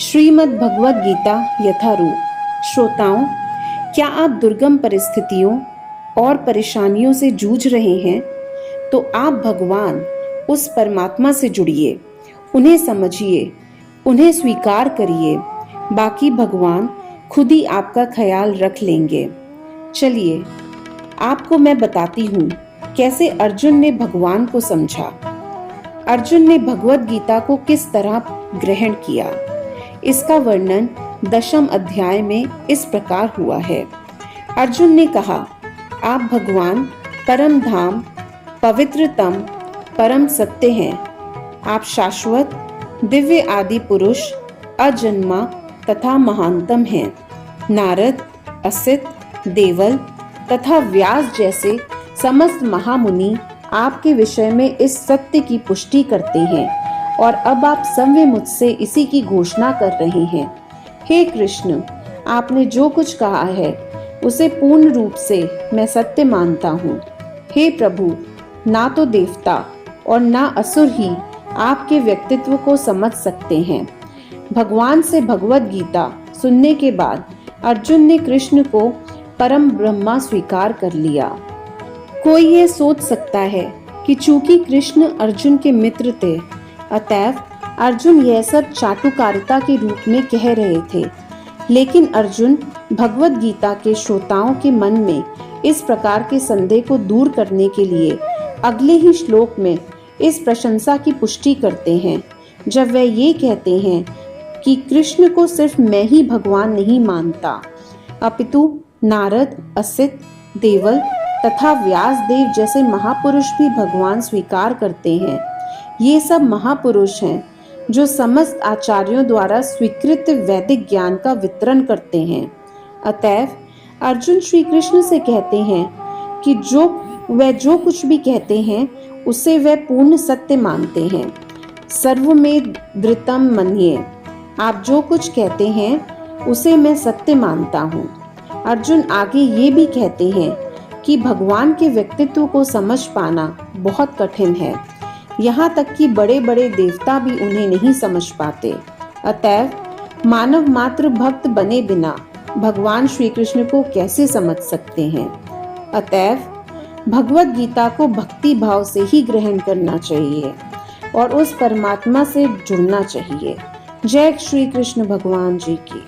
श्रीमद् भगवद गीता यथारूप। श्रोताओं, क्या आप दुर्गम परिस्थितियों और परेशानियों से जूझ रहे हैं? तो आप भगवान उस परमात्मा से जुड़िए, उन्हें समझिए, उन्हें स्वीकार करिए। बाकी भगवान खुद ही आपका ख्याल रख लेंगे। चलिए, आपको मैं बताती हूँ कैसे अर्जुन ने भगवान को समझा। अर्जुन ने भगवद गीता को किस तरह ग्रहण किया, इसका वर्णन 10वें अध्याय में इस प्रकार हुआ है। अर्जुन ने कहा, आप भगवान परम धाम, पवित्रतम, परम सत्य हैं। आप शाश्वत, दिव्य आदि पुरुष, अजन्मा तथा महानतम हैं। नारद, असित, देवल तथा व्यास जैसे समस्त महामुनि आपके विषय में इस सत्य की पुष्टि करते हैं और अब आप स्वयं मुझसे इसी की घोषणा कर रहे हैं। हे कृष्ण, आपने जो कुछ कहा है उसे पूर्ण रूप से मैं सत्य मानता हूँ। हे प्रभु, ना तो देवता और ना असुर ही आपके व्यक्तित्व को समझ सकते हैं। भगवान से भगवद गीता सुनने के बाद अर्जुन ने कृष्ण को परम ब्रह्मा स्वीकार कर लिया। कोई ये सोच सकता है कि चूंकि कृष्ण अर्जुन के मित्र थे, अतएव अर्जुन यह सब चाटुकारिता के रूप में कह रहे थे। लेकिन अर्जुन भगवद गीता के श्रोताओं के मन में इस प्रकार के संदेह को दूर करने के लिए अगले ही श्लोक में इस प्रशंसा की पुष्टि करते हैं, जब वह ये कहते हैं कि कृष्ण को सिर्फ मैं ही भगवान नहीं मानता, अपितु नारद, असित, देवल तथा व्यास देव जैसे महापुरुष भी भगवान स्वीकार करते हैं। ये सब महापुरुष हैं जो समस्त आचार्यों द्वारा स्वीकृत वैदिक ज्ञान का वितरण करते हैं। अतएव अर्जुन श्री कृष्ण से कहते हैं कि जो कुछ भी कहते हैं उसे वह पूर्ण सत्य मानते हैं। सर्वमेधृतं मन्ये, आप जो कुछ कहते हैं उसे मैं सत्य मानता हूँ। अर्जुन आगे ये भी कहते हैं कि भगवान के व्यक्तित्व को समझ पाना बहुत कठिन है, यहाँ तक कि बड़े बड़े देवता भी उन्हें नहीं समझ पाते। अतएव मानव मात्र भक्त बने बिना भगवान श्री कृष्ण को कैसे समझ सकते हैं? अतएव भगवद गीता को भक्ति भाव से ही ग्रहण करना चाहिए और उस परमात्मा से जुड़ना चाहिए। जय श्री कृष्ण भगवान जी की।